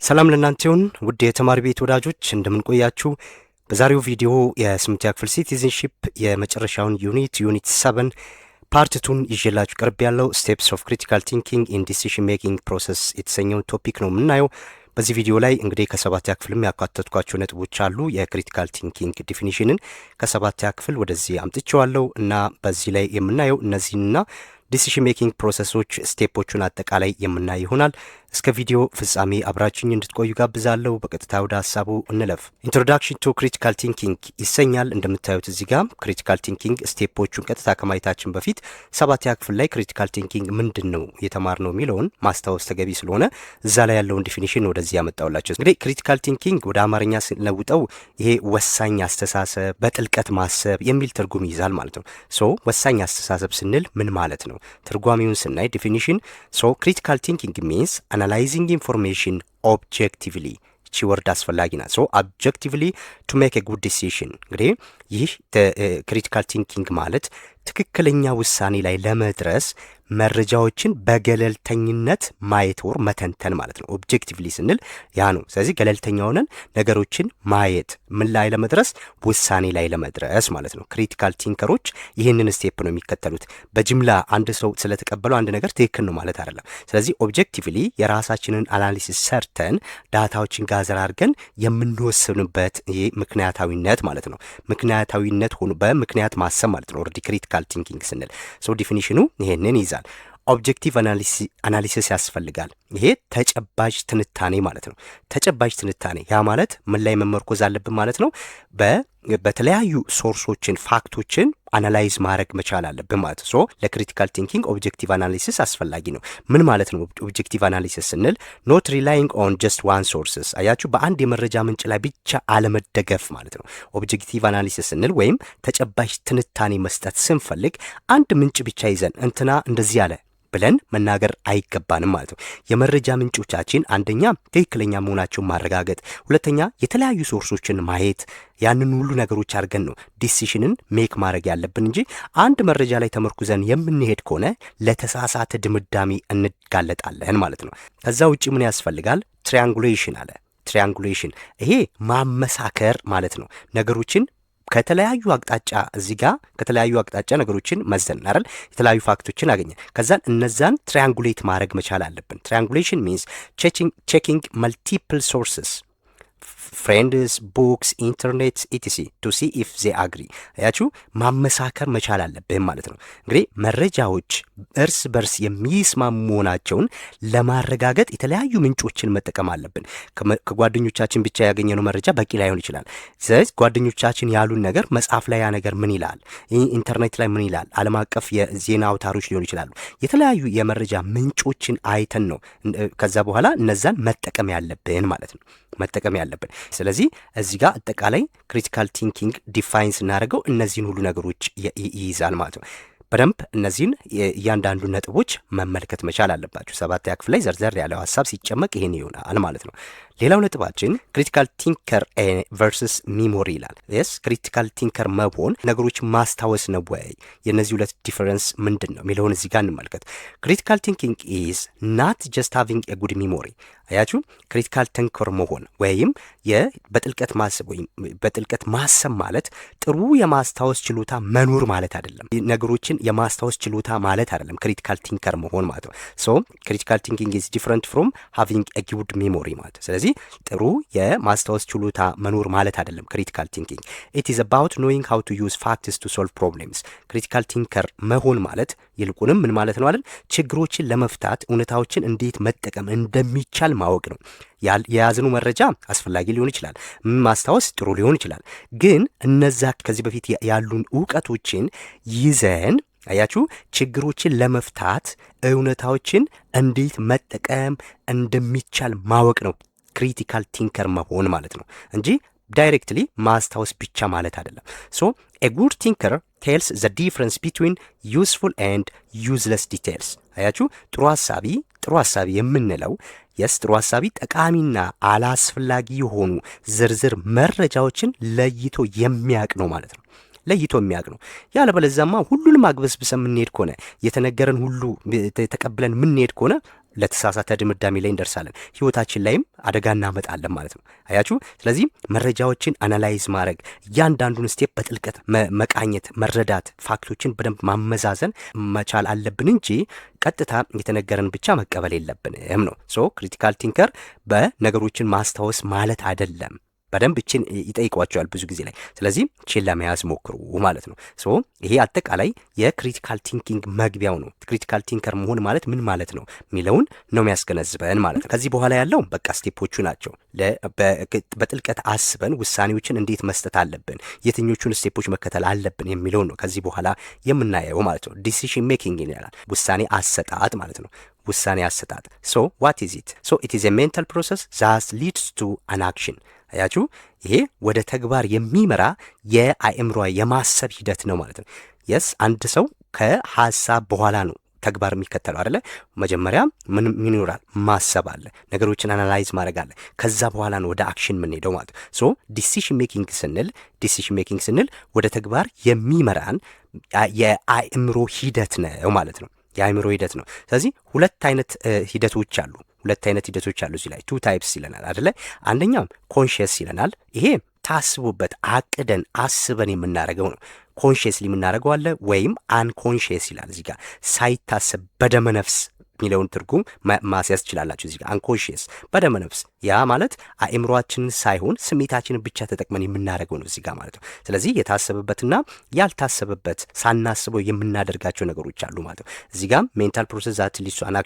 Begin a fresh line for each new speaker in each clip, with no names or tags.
ሰላም ለእናንተ ይሁን ውድ የተማሪ ቤት ወዳጆች እንደምን ቆያችሁ። በዛሬው ቪዲዮ የስምንተኛ ክፍል ሲቲዝንሺፕ የመጨረሻውን ዩኒት 7 ፓርት 2 ይዤላችሁ ቀርብ ያለው ስቴፕስ ኦፍ ክሪቲካል ቲንኪንግ ኢን ዲሲዥን ሜኪንግ ፕሮሰስ የተሰኘውን ቶፒክ ነው የምናየው። በዚህ ቪዲዮ ላይ እንግዲህ ከሰባተኛ ክፍልም ያካተትኳቸው ነጥቦች አሉ። የክሪቲካል ቲንኪንግ ዲፊኒሽንን ከሰባተኛ ክፍል ወደዚህ አምጥቼዋለሁ እና በዚህ ላይ የምናየው እነዚህንና ዲሲዥን ሜኪንግ ፕሮሰሶች ስቴፖቹን አጠቃላይ የምናይ ይሆናል። እስከ ቪዲዮ ፍጻሜ አብራችሁኝ እንድትቆዩ ጋብዛለሁ። በቀጥታ ወደ ሐሳቡ እንለፍ። ኢንትሮዳክሽን ቱ ክሪቲካል ቲንኪንግ ይሰኛል። እንደምታዩት እዚህ ጋር ክሪቲካል ቲንኪንግ ስቴፖቹን ቀጥታ ከማየታችን በፊት ሰባተኛ ክፍል ላይ ክሪቲካል ቲንኪንግ ምንድን ነው የተማርነው የሚለውን ማስታወስ ተገቢ ስለሆነ እዛ ላይ ያለውን ዲፊኒሽን ወደዚህ ያመጣውላችሁ። እንግዲህ ክሪቲካል ቲንኪንግ ወደ አማርኛ ስንለውጠው ይሄ ወሳኝ አስተሳሰብ፣ በጥልቀት ማሰብ የሚል ትርጉም ይይዛል ማለት ነው። ሶ ወሳኝ አስተሳሰብ ስንል ምን ማለት ነው? ትርጓሜውን ስናይ ዲፊኒሽን ክሪቲካል ቲንኪንግ ሚንስ analyzing information objectively እቺ ወርድ አስፈላጊ ናት። objectively to make a good decision እንግዲህ ይህ ክሪቲካል ቲንኪንግ ማለት ትክክለኛ ውሳኔ ላይ ለመድረስ መረጃዎችን በገለልተኝነት ማየት ወር መተንተን ማለት ነው። ኦብጀክቲቭሊ ስንል ያ ነው። ስለዚህ ገለልተኛ ሆነን ነገሮችን ማየት ምን ላይ ለመድረስ ውሳኔ ላይ ለመድረስ ማለት ነው። ክሪቲካል ቲንከሮች ይህንን ስቴፕ ነው የሚከተሉት። በጅምላ አንድ ሰው ስለተቀበለው አንድ ነገር ትክክል ነው ማለት አይደለም። ስለዚህ ኦብጀክቲቭሊ የራሳችንን አናሊሲስ ሰርተን ዳታዎችን ጋዘር አድርገን የምንወስንበት ይሄ ምክንያታዊነት ማለት ነው። ምክንያታዊነት ሆኖ በምክንያት ማሰብ ማለት ነው። ኦልሬዲ ክሪቲካል ቲንኪንግ ስንል ዲፊኒሽኑ ይሄንን ይዛል። ኦብጀክቲቭ አናሊሲስ ያስፈልጋል። ይሄ ተጨባጭ ትንታኔ ማለት ነው። ተጨባጭ ትንታኔ ያ ማለት ምን ላይ መመርኮዝ አለብን ማለት ነው። በተለያዩ ሶርሶችን ፋክቶችን አናላይዝ ማድረግ መቻል አለብን ማለት ነው። ለክሪቲካል ቲንኪንግ ኦብጀክቲቭ አናሊሲስ አስፈላጊ ነው። ምን ማለት ነው ኦብጀክቲቭ አናሊሲስ ስንል? ኖት ሪላይንግ ኦን ጀስት ዋን ሶርስስ። አያችሁ፣ በአንድ የመረጃ ምንጭ ላይ ብቻ አለመደገፍ ማለት ነው። ኦብጀክቲቭ አናሊሲስ ስንል ወይም ተጨባጭ ትንታኔ መስጠት ስንፈልግ አንድ ምንጭ ብቻ ይዘን እንትና እንደዚህ አለ ብለን መናገር አይገባንም ማለት ነው። የመረጃ ምንጮቻችን አንደኛ ትክክለኛ መሆናቸውን ማረጋገጥ፣ ሁለተኛ የተለያዩ ሶርሶችን ማየት፣ ያንን ሁሉ ነገሮች አድርገን ነው ዲሲሽንን ሜክ ማድረግ ያለብን እንጂ አንድ መረጃ ላይ ተመርኩዘን የምንሄድ ከሆነ ለተሳሳተ ድምዳሜ እንጋለጣለን ማለት ነው። ከዛ ውጪ ምን ያስፈልጋል? ትሪያንጉሌሽን አለ። ትሪያንጉሌሽን ይሄ ማመሳከር ማለት ነው። ነገሮችን ከተለያዩ አቅጣጫ እዚህ ጋር ከተለያዩ አቅጣጫ ነገሮችን መዘን አይደል፣ የተለያዩ ፋክቶችን አገኘን። ከዛን እነዛን ትሪያንጉሌት ማድረግ መቻል አለብን። ትሪያንጉሌሽን ሚንስ ቼኪንግ መልቲፕል ሶርስስ ፍሬንድስ፣ ቡክስ፣ ኢንተርኔት ኢቲሲ ቱ ሲ ኢፍ ዜ አግሪ። አያችሁ፣ ማመሳከር መቻል አለብን ማለት ነው። እንግዲህ መረጃዎች እርስ በርስ የሚስማሙ መሆናቸውን ለማረጋገጥ የተለያዩ ምንጮችን መጠቀም አለብን። ከጓደኞቻችን ብቻ ያገኘነው መረጃ በቂ ላይሆን ይችላል። ስለዚህ ጓደኞቻችን ያሉን ነገር መጽሐፍ ላይ ያ ነገር ምን ይላል፣ ኢንተርኔት ላይ ምን ይላል፣ ዓለም አቀፍ የዜና አውታሮች ሊሆኑ ይችላሉ። የተለያዩ የመረጃ ምንጮችን አይተን ነው ከዛ በኋላ እነዛን መጠቀም ያለብን ማለት ነው። መጠቀም ያለብን። ስለዚህ እዚህ ጋር አጠቃላይ ክሪቲካል ቲንኪንግ ዲፋይን ስናደርገው እነዚህን ሁሉ ነገሮች ይይዛል ማለት ነው። በደንብ እነዚህን እያንዳንዱ ነጥቦች መመልከት መቻል አለባችሁ። ሰባተኛ ክፍል ላይ ዘርዘር ያለው ሀሳብ ሲጨመቅ ይሄን ይሆናል ማለት ነው። ሌላው ነጥባችን ክሪቲካል ቲንከር ቨርስስ ሚሞሪ ይላል። የስ ክሪቲካል ቲንከር መሆን ነገሮች ማስታወስ ነው ወይ? የነዚህ ሁለት ዲፈረንስ ምንድን ነው የሚለውን እዚህ ጋር እንመልከት። ክሪቲካል ቲንኪንግ ኢዝ ናት ጀስት ሃቪንግ ኤ ጉድ ሚሞሪ። አያችሁ፣ ክሪቲካል ቲንከር መሆን ወይም በጥልቀት ማሰብ ወይም በጥልቀት ማሰብ ማለት ጥሩ የማስታወስ ችሎታ መኖር ማለት አይደለም። ነገሮችን የማስታወስ ችሎታ ማለት አይደለም ክሪቲካል ቲንከር መሆን ማለት ነው። ክሪቲካል ቲንኪንግ ኢዝ ዲፈረንት ፍሮም ሃቪንግ ኤ ጉድ ሚሞሪ ማለት። ስለዚህ ጥሩ የማስታወስ ችሎታ መኖር ማለት አይደለም ክሪቲካል ቲንኪንግ። ኢት ኢዝ አባውት ኖዊንግ ሃው ቱ ዩዝ ፋክትስ ቱ ሶልቭ ፕሮብሌምስ። ክሪቲካል ቲንከር መሆን ማለት ይልቁንም ምን ማለት ነው አይደል? ችግሮችን ለመፍታት እውነታዎችን እንዴት መጠቀም እንደሚቻል ማወቅ ነው። የያዝኑ መረጃ አስፈላጊ ሊሆን ይችላል፣ ማስታወስ ጥሩ ሊሆን ይችላል። ግን እነዛ ከዚህ በፊት ያሉን እውቀቶችን ይዘን አያችሁ ችግሮችን ለመፍታት እውነታዎችን እንዴት መጠቀም እንደሚቻል ማወቅ ነው ክሪቲካል ቲንከር መሆን ማለት ነው እንጂ ዳይሬክትሊ ማስታወስ ብቻ ማለት አይደለም። a good thinker tells the difference between useful and useless details። አያችሁ ጥሩ ሐሳቢ የምንለው ጥሩ ሐሳቢ ጠቃሚና አላስፈላጊ የሆኑ ዝርዝር መረጃዎችን ለይቶ የሚያውቅ ነው ማለት ነው። ለይቶ የሚያውቅ ነው። ያለበለዚያማ ሁሉንም አግበስብሰን የምንሄድ ከሆነ የተነገረን ሁሉ ተቀብለን የምንሄድ ከሆነ ለተሳሳተ ድምዳሜ ላይ እንደርሳለን። ህይወታችን ላይም አደጋ እናመጣለን ማለት ነው። አያችሁ። ስለዚህ መረጃዎችን አናላይዝ ማድረግ፣ እያንዳንዱን ስቴፕ በጥልቀት መቃኘት፣ መረዳት፣ ፋክቶችን በደንብ ማመዛዘን መቻል አለብን እንጂ ቀጥታ የተነገረን ብቻ መቀበል የለብንም ነው። ሶ ክሪቲካል ቲንከር በነገሮችን ማስታወስ ማለት አይደለም። በደንብ እችን ይጠይቋቸዋል ብዙ ጊዜ ላይ። ስለዚህ እችን ለመያዝ ሞክሩ ማለት ነው። ሶ ይሄ አጠቃላይ የክሪቲካል ቲንኪንግ መግቢያው ነው። ክሪቲካል ቲንከር መሆን ማለት ምን ማለት ነው የሚለውን ነው የሚያስገነዝበን ማለት ነው። ከዚህ በኋላ ያለው በቃ ስቴፖቹ ናቸው። በጥልቀት አስበን ውሳኔዎችን እንዴት መስጠት አለብን፣ የትኞቹን ስቴፖች መከተል አለብን የሚለውን ነው ከዚህ በኋላ የምናየው ማለት ነው። ዲሲሽን ሜኪንግ ይላል፣ ውሳኔ አሰጣጥ ማለት ነው። ውሳኔ አሰጣጥ ሶ ዋት ኢዝ ኢት? ሶ ኢት ኢዝ ኤ ሜንታል ፕሮሰስ ዛት ሊድስ ቱ አን አክሽን። አያችሁ፣ ይሄ ወደ ተግባር የሚመራ የአእምሮ የማሰብ ሂደት ነው ማለት ነው። የስ አንድ ሰው ከሀሳብ በኋላ ነው ተግባር የሚከተለው አይደለ? መጀመሪያ ምን ይኖራል? ማሰብ አለ፣ ነገሮችን አናላይዝ ማድረግ አለ። ከዛ በኋላ ነው ወደ አክሽን የምንሄደው ማለት ነው። ሶ ዲሲሽን ሜኪንግ ስንል ወደ ተግባር የሚመራን የአእምሮ ሂደት ነው ማለት ነው። የአእምሮ ሂደት ነው። ስለዚህ ሁለት አይነት ሂደቶች አሉ እዚህ ላይ ቱ ታይፕስ ይለናል አይደለ? አንደኛው ኮንሽየስ ይለናል። ይሄ ታስቡበት አቅደን አስበን የምናደርገው ነው። ኮንሽየስሊ የምናደርገው አለ፣ ወይም አንኮንሽየስ ይላል እዚህ ጋር ሳይታሰብ በደመ ነፍስ የሚለውን ትርጉም ማስያዝ ትችላላችሁ። እዚህ ጋር አንኮንሽየስ በደመ ነፍስ፣ ያ ማለት አእምሯችንን ሳይሆን ስሜታችንን ብቻ ተጠቅመን የምናደርገው ነው እዚህ ጋር ማለት ነው። ስለዚህ የታሰበበትና ያልታሰበበት ሳናስበው የምናደርጋቸው ነገሮች አሉ ማለት ነው። እዚህ ጋር ሜንታል ፕሮሰስ ዛት ሊድስ ቱ አን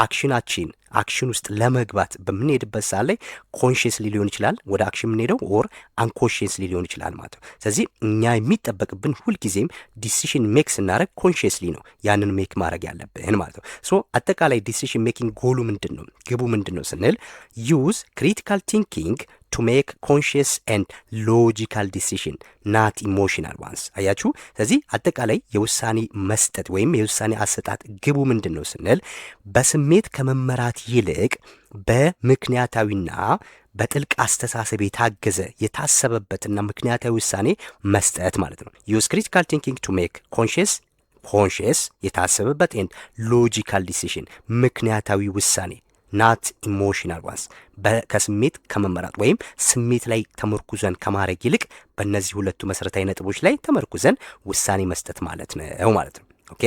አክሽን አክሽን ውስጥ ለመግባት በምንሄድበት ሰዓት ላይ ኮንሽየስሊ ሊሆን ይችላል ወደ አክሽን የምንሄደው፣ ኦር አንኮንሽየስሊ ሊሆን ይችላል ማለት ነው። ስለዚህ እኛ የሚጠበቅብን ሁልጊዜም ዲሲሽን ሜክ ስናደርግ ኮንሽየስሊ ነው ያንን ሜክ ማድረግ ያለብን ማለት ነው። ሶ አጠቃላይ ዲሲሽን ሜኪንግ ጎሉ ምንድን ነው፣ ግቡ ምንድን ነው ስንል ዩዝ ክሪቲካል ቲንኪንግ to make conscious and logical decision not emotional ones። አያችሁ። ስለዚህ አጠቃላይ የውሳኔ መስጠት ወይም የውሳኔ አሰጣጥ ግቡ ምንድን ነው ስንል በስሜት ከመመራት ይልቅ በምክንያታዊና በጥልቅ አስተሳሰብ የታገዘ የታሰበበትና ምክንያታዊ ውሳኔ መስጠት ማለት ነው። use critical thinking to make conscious የታሰበበት and logical decision ምክንያታዊ ውሳኔ ናት ኢሞሽናል ዋንስ ከስሜት ከመመራት ወይም ስሜት ላይ ተመርኩዘን ከማድረግ ይልቅ በእነዚህ ሁለቱ መሰረታዊ ነጥቦች ላይ ተመርኩዘን ውሳኔ መስጠት ማለት ነው ማለት ነው። ኦኬ፣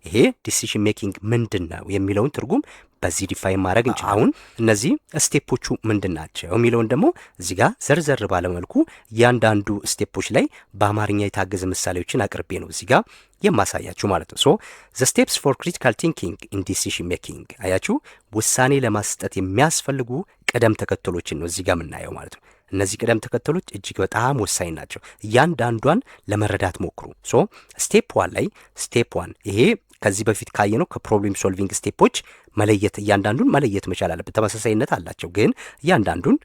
ይሄ ዲሲሽን ሜኪንግ ምንድን ነው የሚለውን ትርጉም በዚህ ዲፋይን ማድረግ እንችላለን። አሁን እነዚህ ስቴፖቹ ምንድን ናቸው የሚለውን ደግሞ እዚህ ጋር ዘርዘር ባለመልኩ እያንዳንዱ ስቴፖች ላይ በአማርኛ የታገዘ ምሳሌዎችን አቅርቤ ነው እዚህ ጋር የማሳያችሁ ማለት ነው። ሶ ዘ ስቴፕስ ፎር ክሪቲካል ቲንኪንግ ኢን ዲሲሽን ሜኪንግ፣ አያችሁ፣ ውሳኔ ለማስጠት የሚያስፈልጉ ቅደም ተከተሎችን ነው እዚህ ጋር የምናየው ማለት ነው። እነዚህ ቅደም ተከተሎች እጅግ በጣም ወሳኝ ናቸው። እያንዳንዷን ለመረዳት ሞክሩ። ሶ ስቴፕ ዋን ይሄ ከዚህ በፊት ካየነው ከፕሮብሌም ሶልቪንግ ስቴፖች መለየት እያንዳንዱን መለየት መቻል አለብን። ተመሳሳይነት አላቸው ግን እያንዳንዱን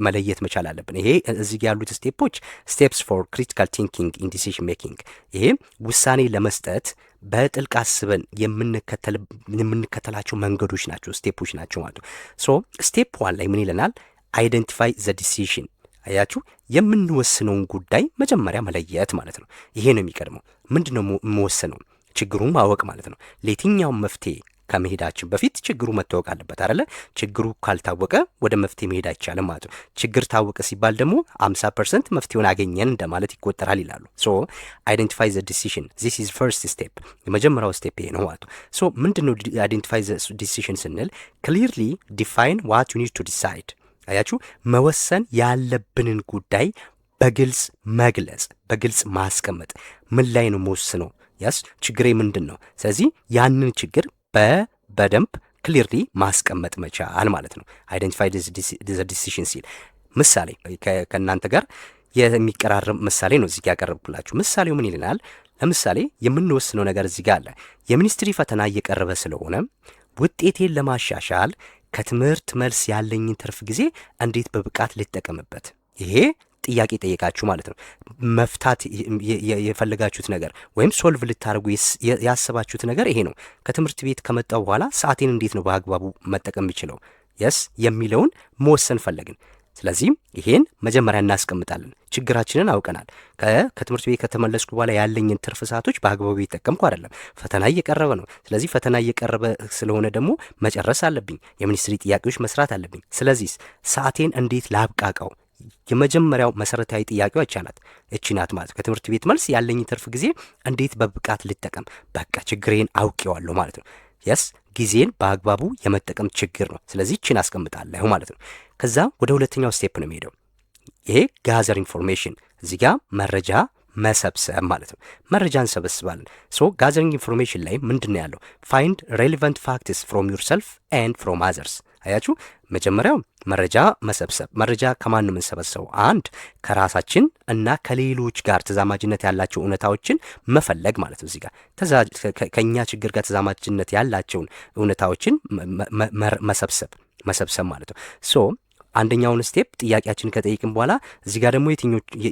መለየት መቻል አለብን። ይሄ እዚህ ጋር ያሉት ስቴፖች ስቴፕስ ፎር ክሪቲካል ቲንኪንግ ኢን ዲሲሽን ሜኪንግ፣ ይሄ ውሳኔ ለመስጠት በጥልቅ አስበን የምንከተላቸው መንገዶች ናቸው፣ ስቴፖች ናቸው ማለት ነው። ሶ ስቴፕ ዋን ላይ ምን ይለናል? አይደንቲፋይ ዘ ዲሲሽን። አያችሁ፣ የምንወስነውን ጉዳይ መጀመሪያ መለየት ማለት ነው። ይሄ ነው የሚቀድመው። ምንድን ነው የምወስነው? ችግሩን ማወቅ ማለት ነው። ለየትኛውም መፍትሄ ከመሄዳችን በፊት ችግሩ መታወቅ አለበት አይደለ? ችግሩ ካልታወቀ ወደ መፍትሄ መሄድ አይቻልም ማለት ነው። ችግር ታወቀ ሲባል ደግሞ 50% መፍትሄውን አገኘን እንደማለት ይቆጠራል ይላሉ። ሶ አይደንቲፋይ ዘ ዲሲሽን ዚስ ኢዝ ፈርስት ስቴፕ፣ የመጀመሪያው ስቴፕ ይሄ ነው ማለት ነው። ሶ ምንድነው አይደንቲፋይ ዘ ዲሲሽን ስንል ክሊርሊ ዲፋይን ዋት ዩ ኒድ ቱ ዲሳይድ። አያችሁ፣ መወሰን ያለብንን ጉዳይ በግልጽ መግለጽ፣ በግልጽ ማስቀመጥ። ምን ላይ ነው መወስነው? ያስ ችግሬ ምንድን ነው? ስለዚህ ያንን ችግር በደንብ ክሊርሊ ማስቀመጥ መቻል ማለት ነው። አይደንቲፋይ ዘ ዲሲሽን ሲል ምሳሌ ከእናንተ ጋር የሚቀራረብ ምሳሌ ነው እዚህ ያቀረብኩላችሁ። ምሳሌው ምን ይልናል? ለምሳሌ የምንወስነው ነገር እዚህ ጋር አለ። የሚኒስትሪ ፈተና እየቀረበ ስለሆነ ውጤቴን ለማሻሻል ከትምህርት መልስ ያለኝን ትርፍ ጊዜ እንዴት በብቃት ልጠቀምበት? ይሄ ጥያቄ ጠየቃችሁ ማለት ነው። መፍታት የፈለጋችሁት ነገር ወይም ሶልቭ ልታደርጉ ያሰባችሁት ነገር ይሄ ነው። ከትምህርት ቤት ከመጣው በኋላ ሰዓቴን እንዴት ነው በአግባቡ መጠቀም የሚችለው? የስ የሚለውን መወሰን ፈለግን። ስለዚህ ይሄን መጀመሪያ እናስቀምጣለን። ችግራችንን አውቀናል። ከትምህርት ቤት ከተመለስኩ በኋላ ያለኝን ትርፍ ሰዓቶች በአግባቡ እየተጠቀምኩ አይደለም። ፈተና እየቀረበ ነው። ስለዚህ ፈተና እየቀረበ ስለሆነ ደግሞ መጨረስ አለብኝ። የሚኒስትሪ ጥያቄዎች መስራት አለብኝ። ስለዚህ ሰዓቴን እንዴት ላብቃቃው? የመጀመሪያው መሰረታዊ ጥያቄው አይቻላት እቺ ናት ማለት ነው። ከትምህርት ቤት መልስ ያለኝ ትርፍ ጊዜ እንዴት በብቃት ልጠቀም? በቃ ችግሬን አውቄዋለሁ ማለት ነው። የስ ጊዜን በአግባቡ የመጠቀም ችግር ነው። ስለዚህ እቺን አስቀምጣለሁ ማለት ነው። ከዛ ወደ ሁለተኛው ስቴፕ ነው የሚሄደው። ይሄ ጋዘር ኢንፎርሜሽን፣ እዚህ ጋር መረጃ መሰብሰብ ማለት ነው። መረጃ እንሰበስባለን። ሶ ጋዘሪንግ ኢንፎርሜሽን ላይ ምንድን ነው ያለው? ፋይንድ ሬሌቫንት ፋክትስ ፍሮም ዩርሰልፍ ኤንድ ፍሮም አዘርስ። አያችሁ፣ መጀመሪያው መረጃ መሰብሰብ። መረጃ ከማን ነው የምንሰበሰበው? አንድ ከራሳችን እና ከሌሎች ጋር ተዛማጅነት ያላቸው እውነታዎችን መፈለግ ማለት ነው። እዚህ ጋር ከእኛ ችግር ጋር ተዛማጅነት ያላቸውን እውነታዎችን መሰብሰብ ማለት ነው። ሶ አንደኛውን ስቴፕ ጥያቄያችን ከጠይቅን በኋላ እዚህ ጋር ደግሞ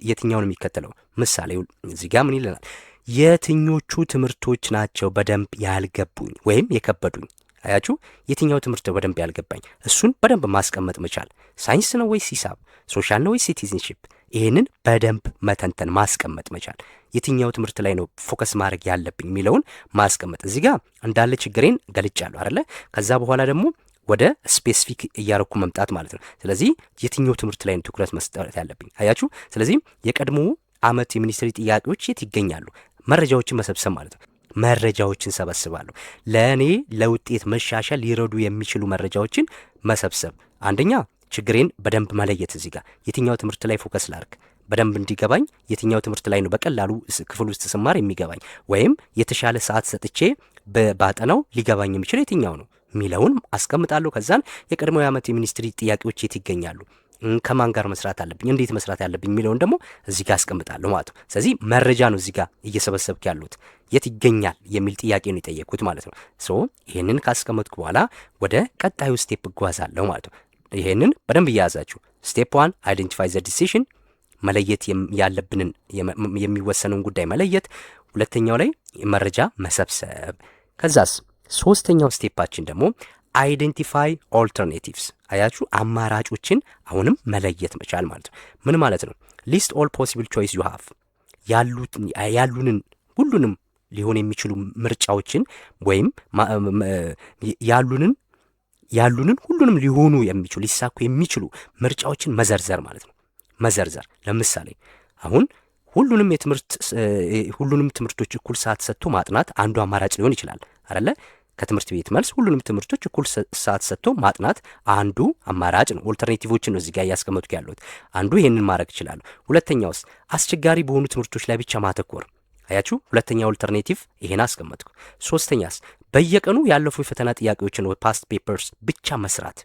የትኛውን የሚከተለው ምሳሌ እዚህ ጋር ምን ይለናል? የትኞቹ ትምህርቶች ናቸው በደንብ ያልገቡኝ ወይም የከበዱኝ? አያችሁ፣ የትኛው ትምህርት ነው በደንብ ያልገባኝ? እሱን በደንብ ማስቀመጥ መቻል። ሳይንስ ነው ወይስ ሂሳብ? ሶሻል ነው ወይስ ሲቲዝንሺፕ? ይህንን በደንብ መተንተን ማስቀመጥ መቻል። የትኛው ትምህርት ላይ ነው ፎከስ ማድረግ ያለብኝ የሚለውን ማስቀመጥ። እዚህ ጋር እንዳለ ችግሬን ገልጫለሁ አይደለ? ከዛ በኋላ ደግሞ ወደ ስፔሲፊክ እያረኩ መምጣት ማለት ነው። ስለዚህ የትኛው ትምህርት ላይ ነው ትኩረት መስጠት ያለብኝ? አያችሁ። ስለዚህ የቀድሞ ዓመት የሚኒስትሪ ጥያቄዎች የት ይገኛሉ? መረጃዎችን መሰብሰብ ማለት ነው። መረጃዎችን ሰበስባለሁ። ለእኔ ለውጤት መሻሻል ሊረዱ የሚችሉ መረጃዎችን መሰብሰብ። አንደኛ ችግሬን በደንብ መለየት። እዚህ ጋር የትኛው ትምህርት ላይ ፎከስ ላርክ በደንብ እንዲገባኝ፣ የትኛው ትምህርት ላይ ነው በቀላሉ ክፍል ውስጥ ስማር የሚገባኝ ወይም የተሻለ ሰዓት ሰጥቼ ባጠናው ሊገባኝ የሚችል የትኛው ነው ሚለውን አስቀምጣለሁ። ከዛን የቀድሞ ዓመት የሚኒስትሪ ጥያቄዎች የት ይገኛሉ፣ ከማን ጋር መስራት አለብኝ፣ እንዴት መስራት ያለብኝ የሚለውን ደግሞ እዚህ ጋር አስቀምጣለሁ ማለት ነው። ስለዚህ መረጃ ነው እዚህ ጋር እየሰበሰብክ ያሉት። የት ይገኛል የሚል ጥያቄ ነው የጠየቅኩት ማለት ነው። ሶ ይሄንን ካስቀመጥኩ በኋላ ወደ ቀጣዩ ስቴፕ እጓዛለሁ ማለት ነው። ይሄንን በደንብ እያያዛችሁ ስቴፕ 1 አይደንቲፋይ ዘ ዲሲሽን፣ መለየት ያለብንን የሚወሰነውን ጉዳይ መለየት። ሁለተኛው ላይ መረጃ መሰብሰብ። ከዛስ ሶስተኛው ስቴፓችን ደግሞ አይደንቲፋይ ኦልተርኔቲቭስ። አያችሁ፣ አማራጮችን አሁንም መለየት መቻል ማለት ነው። ምን ማለት ነው? ሊስት ኦል ፖሲብል ቾይስ ዩ ሃቭ፣ ያሉንን ሁሉንም ሊሆን የሚችሉ ምርጫዎችን ወይም ያሉንን ሁሉንም ሊሆኑ የሚችሉ ሊሳኩ የሚችሉ ምርጫዎችን መዘርዘር ማለት ነው። መዘርዘር ለምሳሌ አሁን ሁሉንም ትምህርቶች እኩል ሰዓት ሰጥቶ ማጥናት አንዱ አማራጭ ሊሆን ይችላል አይደለ? ከትምህርት ቤት መልስ ሁሉንም ትምህርቶች እኩል ሰዓት ሰጥቶ ማጥናት አንዱ አማራጭ ነው። ኦልተርኔቲቮችን ነው እዚህ ጋር እያስቀመጥኩ ያለሁት። አንዱ ይሄንን ማድረግ ይችላል። ሁለተኛውስ አስቸጋሪ በሆኑ ትምህርቶች ላይ ብቻ ማተኮር። አያችሁ፣ ሁለተኛ ኦልተርኔቲቭ ይሄን አስቀመጥኩ። ሶስተኛስ በየቀኑ ያለፉ የፈተና ጥያቄዎችን ፓስት ፔፐርስ ብቻ መስራት።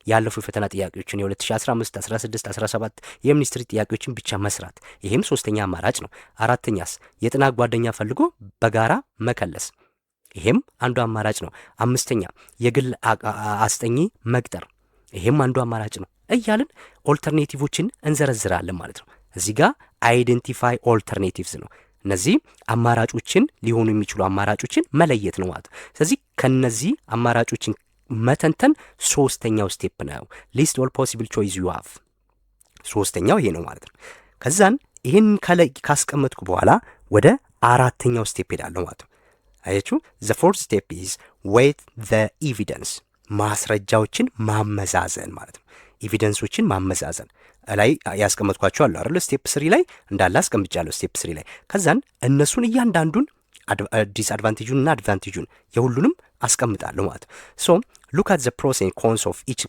ያለፉ የፈተና ጥያቄዎችን የ2015፣ 16፣ 17 የሚኒስትሪ ጥያቄዎችን ብቻ መስራት። ይሄም ሶስተኛ አማራጭ ነው። አራተኛስ የጥናት ጓደኛ ፈልጎ በጋራ መከለስ። ይሄም አንዱ አማራጭ ነው። አምስተኛ የግል አስጠኚ መቅጠር። ይሄም አንዱ አማራጭ ነው። እያልን ኦልተርኔቲቮችን እንዘረዝራለን ማለት ነው። እዚህ ጋር አይደንቲፋይ ኦልተርኔቲቭስ ነው። እነዚህ አማራጮችን ሊሆኑ የሚችሉ አማራጮችን መለየት ነው ማለት ነው። ስለዚህ ከነዚህ አማራጮችን መተንተን ሶስተኛው ስቴፕ ነው። ሊስት ኦል ፖሲብል ቾይስ ዩ ሃቭ፣ ሶስተኛው ይሄ ነው ማለት ነው። ከዛን ይህን ከላይ ካስቀመጥኩ በኋላ ወደ አራተኛው ስቴፕ ሄዳለሁ ማለት ነው። አያችሁ፣ ዘ ፎርት ስቴፕ ኢዝ ዌይት ዘ ኤቪደንስ፣ ማስረጃዎችን ማመዛዘን ማለት ነው። ኤቪደንሶችን ማመዛዘን ላይ ያስቀመጥኳቸው አሉ አይደል? ስቴፕ 3 ላይ እንዳለ አስቀምጫለሁ። ስቴፕ 3 ላይ ከዛን እነሱን እያንዳንዱን ዲስአድቫንቴጁን እና አድቫንቴጁን የሁሉንም አስቀምጣለሁ ማለት ነው። ሶ ሉክ አት ዘ ፕሮስ ኤንድ ኮንስ ኦፍ ኢች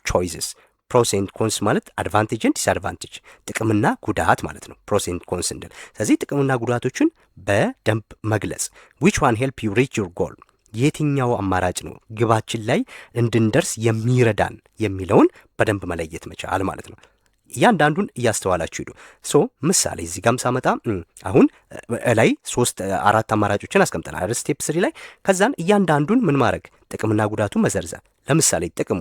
ቾይስስ። ፕሮስ ኤንድ ኮንስ ማለት አድቫንቴጅ ኤንድ ዲስአድቫንቴጅ፣ ጥቅምና ጉዳት ማለት ነው። ፕሮስ ኤንድ ኮንስ እንድል፣ ስለዚህ ጥቅምና ጉዳቶችን በደንብ መግለጽ። ዊች ዋን ሄልፕ ዩ ሪች ዩር ጎል፣ የትኛው አማራጭ ነው ግባችን ላይ እንድንደርስ የሚረዳን የሚለውን በደንብ መለየት መቻል ማለት ነው። እያንዳንዱን እያስተዋላችሁ ሂዱ። ሶ ምሳሌ እዚህ ጋም ሳመጣ አሁን ላይ 3-4 አማራጮችን አስቀምጠናል ስቴፕ 3 ላይ። ከዛን እያንዳንዱን ምን ማድረግ ጥቅምና ጉዳቱን መዘርዘር። ለምሳሌ ጥቅሙ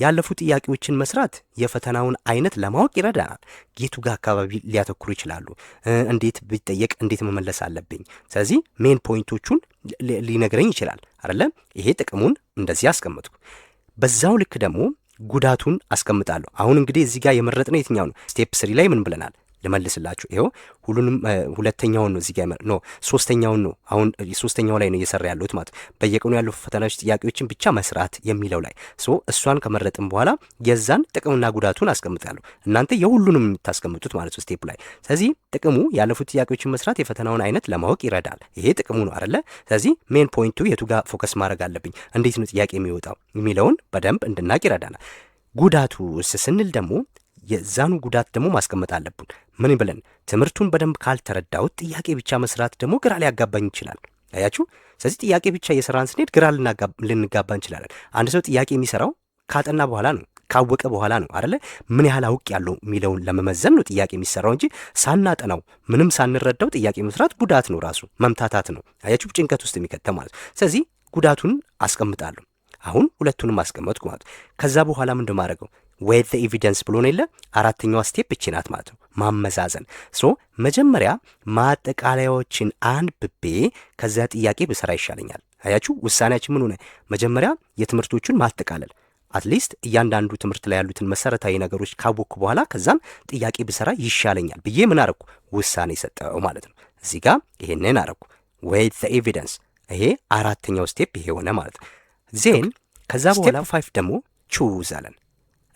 ያለፉ ጥያቄዎችን መስራት የፈተናውን አይነት ለማወቅ ይረዳናል። የቱ ጋር አካባቢ ሊያተኩሩ ይችላሉ፣ እንዴት ቢጠየቅ እንዴት መመለስ አለብኝ። ስለዚህ ሜን ፖይንቶቹን ሊነግረኝ ይችላል አይደለ? ይሄ ጥቅሙን እንደዚህ አስቀመጥኩ። በዛው ልክ ደግሞ ጉዳቱን አስቀምጣለሁ። አሁን እንግዲህ እዚህ ጋር የመረጥነው የትኛው ነው? ስቴፕ 3 ላይ ምን ብለናል? ልመልስላችሁ። ይሄው ሁሉንም ሁለተኛውን ነው እዚህ ጋር ሶስተኛውን ነው። አሁን ሶስተኛው ላይ ነው እየሰራ ያለሁት ማለት በየቀኑ ያሉ ፈተናዎች ጥያቄዎችን ብቻ መስራት የሚለው ላይ እሷን ከመረጥን በኋላ የዛን ጥቅምና ጉዳቱን አስቀምጣለሁ። እናንተ የሁሉንም የምታስቀምጡት ማለት ነው ስቴፕ ላይ። ስለዚህ ጥቅሙ ያለፉት ጥያቄዎችን መስራት የፈተናውን አይነት ለማወቅ ይረዳል። ይሄ ጥቅሙ ነው አይደለ? ስለዚህ ሜን ፖይንቱ የቱ ጋር ፎከስ ማድረግ አለብኝ፣ እንዴት ነው ጥያቄ የሚወጣው የሚለውን በደንብ እንድናቅ ይረዳናል። ጉዳቱ ስንል ደግሞ የዛኑ ጉዳት ደግሞ ማስቀመጥ አለብን። ምን ብለን ትምህርቱን በደንብ ካልተረዳሁት ጥያቄ ብቻ መስራት ደግሞ ግራ ሊያጋባኝ ይችላል። አያችሁ። ስለዚህ ጥያቄ ብቻ እየሰራን ስንሄድ ግራ ልንጋባ እንችላለን። አንድ ሰው ጥያቄ የሚሰራው ካጠና በኋላ ነው፣ ካወቀ በኋላ ነው አይደለ? ምን ያህል አውቅ ያለው የሚለውን ለመመዘን ነው ጥያቄ የሚሰራው እንጂ ሳናጠናው ምንም ሳንረዳው ጥያቄ መስራት ጉዳት ነው፣ ራሱ መምታታት ነው። አያችሁ፣ ጭንቀት ውስጥ የሚከተው ማለት። ስለዚህ ጉዳቱን አስቀምጣለሁ። አሁን ሁለቱንም አስቀመጥኩ ማለት። ከዛ በኋላ ምንድን ማድረገው ዌይት ዘ ኤቪደንስ ብሎ ነው የለ አራተኛዋ ስቴፕ እቺ ናት ማለት ነው፣ ማመዛዘን። መጀመሪያ ማጠቃለያዎችን አንብቤ ከዛ ጥያቄ ብሰራ ይሻለኛል። አያችሁ ውሳኔያችን ምን ሆነ? መጀመሪያ የትምህርቶቹን ማጠቃለል አትሊስት እያንዳንዱ ትምህርት ላይ ያሉትን መሰረታዊ ነገሮች ካወቅኩ በኋላ ከዛም ጥያቄ ብሰራ ይሻለኛል ብዬ ምን አረኩ? ውሳኔ ሰጠው ማለት ነው። እዚህ ጋር ይሄንን አረኩ፣ ዌይት ዘ ኤቪደንስ። ይሄ አራተኛው ስቴፕ ይሄ ሆነ ማለት ነው። ዜን ከዛ በኋላ 5 ደግሞ ቹዝ አለን።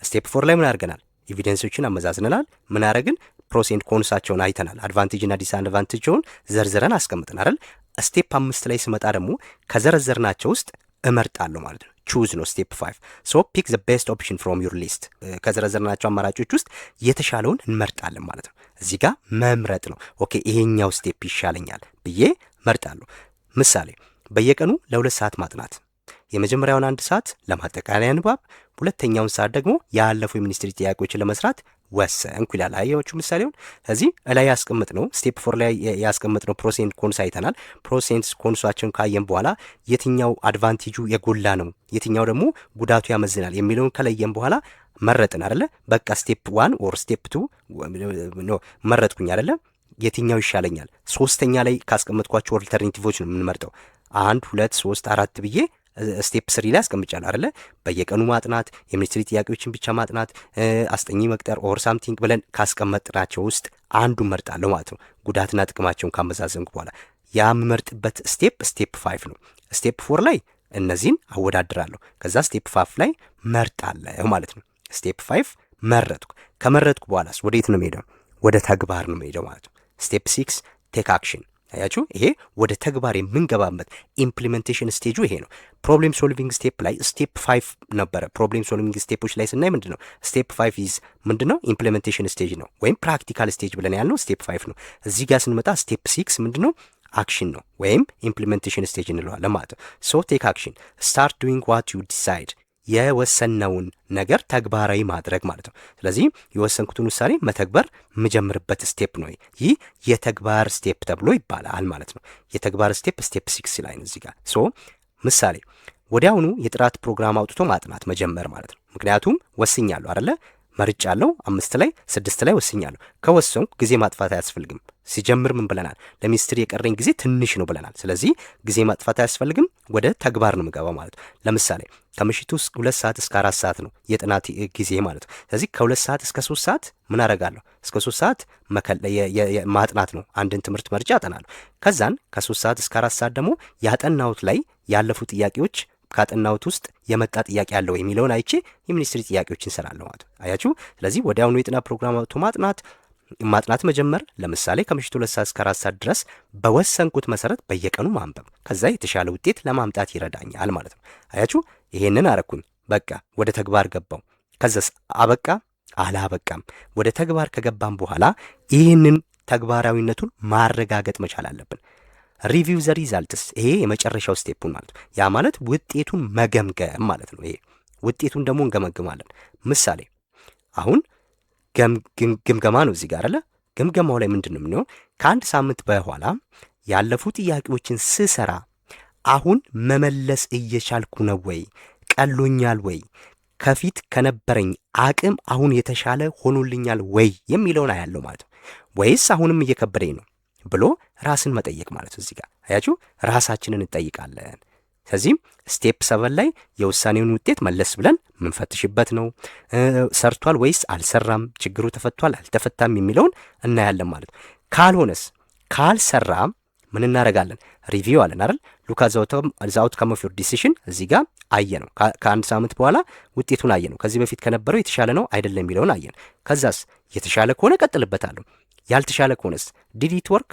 ስቴፕ 4 ላይ ምን አድርገናል? ኤቪደንሶችን አመዛዝነናል። ምን አረግን? ፕሮስ ኤንድ ኮንሳቸውን አይተናል። አድቫንቴጅ እና ዲስአድቫንቴጅውን ዘርዝረን አስቀምጠን አይደል? ስቴፕ 5 ላይ ስመጣ ደግሞ ከዘረዘርናቸው ውስጥ እመርጣለሁ ማለት ነው። ቹዝ ነው ስቴፕ 5። ፒክ ዘ ቤስት ኦፕሽን ፍሮም ዩር ሊስት። ከዘረዘርናቸው አማራጮች ውስጥ የተሻለውን እንመርጣለን ማለት ነው። እዚህ ጋር መምረጥ ነው። ኦኬ ይሄኛው ስቴፕ ይሻለኛል ብዬ መርጣለሁ። ምሳሌ በየቀኑ ለ2 ሰዓት ማጥናት፣ የመጀመሪያውን 1 ሰዓት ለማጠቃለያ ንባብ፣ ሁለተኛውን ሰዓት ደግሞ ያለፉ የሚኒስትሪ ጥያቄዎችን ለመስራት ወሰንኩ ይላል። አያችሁ ምሳሌውን። ስለዚህ ላይ ያስቀምጥ ነው ስቴፕ 4 ላይ ያስቀምጥ ነው ፕሮስ ኤንድ ኮንስ አይተናል። ፕሮስ ኤንድ ኮንሳቸውን ካየን በኋላ የትኛው አድቫንቴጁ የጎላ ነው፣ የትኛው ደግሞ ጉዳቱ ያመዝናል የሚለውን ከለየን በኋላ መረጥን አይደለ? በቃ ስቴፕ 1 ኦር ስቴፕ 2 ኖ መረጥኩኝ አይደለ? የትኛው ይሻለኛል? ሶስተኛ ላይ ካስቀመጥኳቸው ኦልተርኔቲቮች ነው የምንመርጠው። 1 2 3 4 ብዬ ስቴፕ 3 ላይ አስቀምጫለሁ አይደለ? በየቀኑ ማጥናት፣ የሚኒስትሪ ጥያቄዎችን ብቻ ማጥናት፣ አስጠኚ መቅጠር ኦር ሳምቲንግ ብለን ካስቀመጥናቸው ውስጥ አንዱን መርጣለሁ ማለት ነው። ጉዳትና ጥቅማቸውን ካመዛዘንኩ በኋላ ያ የምመርጥበት ስቴፕ 5 ነው። ስቴፕ 4 ላይ እነዚህን አወዳድራለሁ። ከዛ ስቴፕ 5 ላይ መርጣለሁ ማለት ነው። ስቴፕ 5 መረጥኩ። ከመረጥኩ በኋላስ ወዴት ነው የምሄደው? ወደ ተግባር ነው የምሄደው ማለት ነው። ስቴፕ 6 ቴክ አክሽን። አያችሁ ይሄ ወደ ተግባር የምንገባበት ኢምፕሊሜንቴሽን ስቴጁ ይሄ ነው። ፕሮብሌም ሶልቪንግ ስቴፕ ላይ ስቴፕ 5 ነበረ። ፕሮብሌም ሶልቪንግ ስቴፖች ላይ ስናይ ምንድነው ስቴፕ 5 ኢዝ ምንድነው ኢምፕሊሜንቴሽን ስቴጅ ነው ወይም ፕራክቲካል ስቴጅ ብለን ያልነው ስቴፕ 5 ነው። እዚህ ጋር ስንመጣ ስቴፕ 6 ምንድነው አክሽን ነው ወይም ኢምፕሊሜንቴሽን ስቴጅ እንለዋለን ማለት ነው። ሶ ቴክ አክሽን ስታርት ዱዊንግ ዋት ዩ ዲሳይድ፣ የወሰነውን ነገር ተግባራዊ ማድረግ ማለት ነው። ስለዚህ የወሰንኩትን ውሳኔ መተግበር የምጀምርበት ስቴፕ ነው። ይህ የተግባር ስቴፕ ተብሎ ይባላል ማለት ነው። የተግባር ስቴፕ 6 ላይ ነው እዚህ ጋር። ምሳሌ ወዲያውኑ የጥራት ፕሮግራም አውጥቶ ማጥናት መጀመር ማለት ነው። ምክንያቱም ወስኛለሁ አይደለ? መርጫለሁ። 5 ላይ 6 ላይ ወስኛለሁ። ከወሰንኩ ጊዜ ማጥፋት አያስፈልግም። ሲጀምር ምን ብለናል? ለሚኒስትሪ የቀረኝ ጊዜ ትንሽ ነው ብለናል። ስለዚህ ጊዜ ማጥፋት አያስፈልግም፣ ወደ ተግባር ነው የምገባው ማለት ነው። ለምሳሌ ከምሽቱ 2 ሰዓት እስከ 4 ሰዓት ነው የጥናት ጊዜ ማለት ነው። ስለዚህ ከ2 ሰዓት እስከ 3 ሰዓት ምን አደርጋለሁ? እስከ 3 ሰዓት ማጥናት ነው። አንድን ትምህርት መርጫ አጠናለሁ። ከዛን ከ3 ሰዓት እስከ 4 ሰዓት ደግሞ ያጠናሁት ላይ ያለፉ ጥያቄዎች ካጠናሁት ውስጥ የመጣ ጥያቄ አለው የሚለውን አይቼ የሚኒስትሪ ጥያቄዎችን እንሰራለሁ ማለት ነው። አያችሁ። ስለዚህ ወዲያውኑ የጥናት ፕሮግራም አውጥቶ ማጥናት መጀመር። ለምሳሌ ከምሽቱ 2 ሰዓት እስከ 4 ሰዓት ድረስ በወሰንኩት መሰረት በየቀኑ ማንበብ፣ ከዛ የተሻለ ውጤት ለማምጣት ይረዳኛል ማለት ነው። አያችሁ። ይሄንን አረኩኝ። በቃ ወደ ተግባር ገባው። ከዛስ አበቃ አላበቃም። ወደ ተግባር ከገባም በኋላ ይህንን ተግባራዊነቱን ማረጋገጥ መቻል አለብን። ሪቪው ዘ ሪዛልትስ፣ ይሄ የመጨረሻው ስቴፑን ማለት ነው። ያ ማለት ውጤቱን መገምገም ማለት ነው። ይሄ ውጤቱን ደግሞ እንገመግማለን። ምሳሌ አሁን ግምገማ ነው እዚህ ጋር አለ። ግምገማው ላይ ምንድን ነው የምንሆነው? ከ1 ሳምንት በኋላ ያለፉ ጥያቄዎችን ስሰራ አሁን መመለስ እየቻልኩ ነው ወይ? ቀሎኛል ወይ? ከፊት ከነበረኝ አቅም አሁን የተሻለ ሆኖልኛል ወይ የሚለውን አያለው ማለት ነው። ወይስ አሁንም እየከበደኝ ነው ብሎ ራስን መጠየቅ ማለት ነው። እዚህ ጋር አያችሁ፣ ራሳችንን እንጠይቃለን። ስለዚህ ስቴፕ 7 ላይ የውሳኔውን ውጤት መለስ ብለን ምንፈትሽበት ነው። ሰርቷል ወይስ አልሰራም፣ ችግሩ ተፈቷል አልተፈታም የሚለውን እናያለን ማለት ነው። ካልሆነስ ካልሰራ ምን እናደርጋለን? ሪቪው አለን አይደል? ሉክ አት ዘ አውትካም ኦፍ ዮር ዲሲሽን እዚህ ጋር አየ ነው። ከአንድ ሳምንት በኋላ ውጤቱን አየ ነው። ከዚህ በፊት ከነበረው የተሻለ ነው አይደለም የሚለውን አየን። ከዛስ የተሻለ ከሆነ ቀጥልበታለሁ፣ ያልተሻለ ከሆነስ ዲድ ኢት ወርክ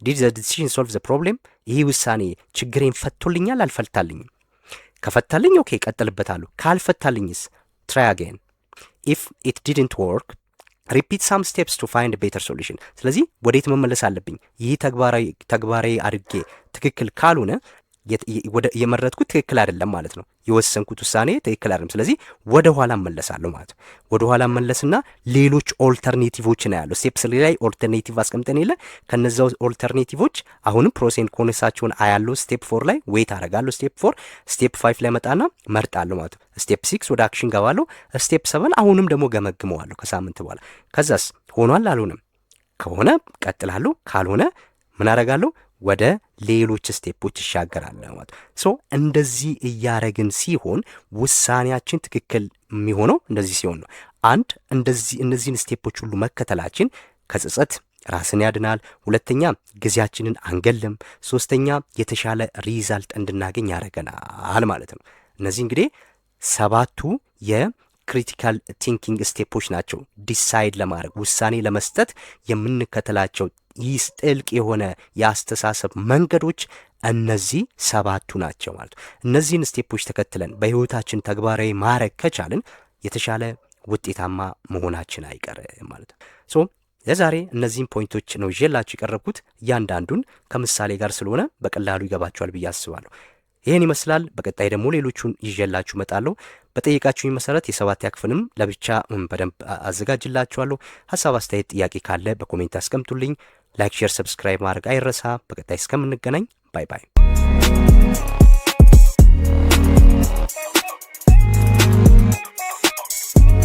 ዲድ ዘ ዲሲሽን ሶልቭ ዘ ፕሮብሌም፣ ይህ ውሳኔ ችግሬን ፈቶልኛል አልፈታልኝም? ከፈታልኝ ኦኬ ቀጥልበታለሁ፣ ካልፈታልኝስ ትራይ አገን። ኢፍ ኢት ዲድንት ወርክ ሪፒት ሳም ስቴፕስ ቱ ፋይንድ ቤተር ሶሉሽን። ስለዚህ ወዴት መመለስ አለብኝ? ይህ ተግባራዊ አድርጌ ትክክል ካልሆነ የመረጥኩት ትክክል አይደለም ማለት ነው። የወሰንኩት ውሳኔ ትክክል አይደለም። ስለዚህ ወደ ኋላ መለሳለሁ ማለት ነው። ወደ ኋላ መለስና ሌሎች ኦልተርኔቲቮች ነው ያለው። ስቴፕ 3 ላይ ኦልተርኔቲቭ አስቀምጠን የለ ከነዛው ኦልተርኔቲቮች አሁንም ፕሮሴን ኮንሳቸውን አያለው። ስቴፕ 4 ላይ ዌት አደርጋለሁ። ስቴፕ 4 ስቴፕ 5 ላይ መጣና መርጣለሁ ማለት ነው። ስቴፕ 6 ወደ አክሽን ገባለሁ። ስቴፕ 7 አሁንም ደግሞ ገመግመዋለሁ ከሳምንት በኋላ። ከዛስ ሆኗል አልሆነም፣ ከሆነ ቀጥላለሁ፣ ካልሆነ ምን አደርጋለሁ? ወደ ሌሎች ስቴፖች ይሻገራል ማለት ሶ እንደዚህ እያረግን ሲሆን ውሳኔያችን ትክክል የሚሆነው እንደዚህ ሲሆን ነው። አንድ እነዚህን ስቴፖች ሁሉ መከተላችን ከጸጸት ራስን ያድናል። ሁለተኛ ጊዜያችንን አንገልም። ሶስተኛ የተሻለ ሪዛልት እንድናገኝ ያደርገናል ማለት ነው። እነዚህ እንግዲህ 7ቱ የክሪቲካል ቲንኪንግ ስቴፖች ናቸው። ዲሳይድ ለማድረግ ውሳኔ ለመስጠት የምንከተላቸው ይህ ጥልቅ የሆነ የአስተሳሰብ መንገዶች እነዚህ 7ቱ ናቸው ማለት ነው። እነዚህን ስቴፖች ተከትለን በህይወታችን ተግባራዊ ማድረግ ከቻልን የተሻለ ውጤታማ መሆናችን አይቀርም ማለት ነው። ሶ ለዛሬ እነዚህን ፖይንቶች ነው ይዤላችሁ የቀረብኩት። እያንዳንዱን ከምሳሌ ጋር ስለሆነ በቀላሉ ይገባችኋል ብዬ አስባለሁ። ይህን ይመስላል። በቀጣይ ደግሞ ሌሎቹን ይዤላችሁ እመጣለሁ። በጠየቃችሁኝ መሰረት የ7ኛ ክፍልም ለብቻ በደንብ አዘጋጅላችኋለሁ። ሀሳብ፣ አስተያየት፣ ጥያቄ ካለ በኮሜንት አስቀምጡልኝ። ላይክ፣ ሼር፣ ሰብስክራይብ ማድረግ አይረሳ። በቀጣይ እስከምንገናኝ ባይ ባይ።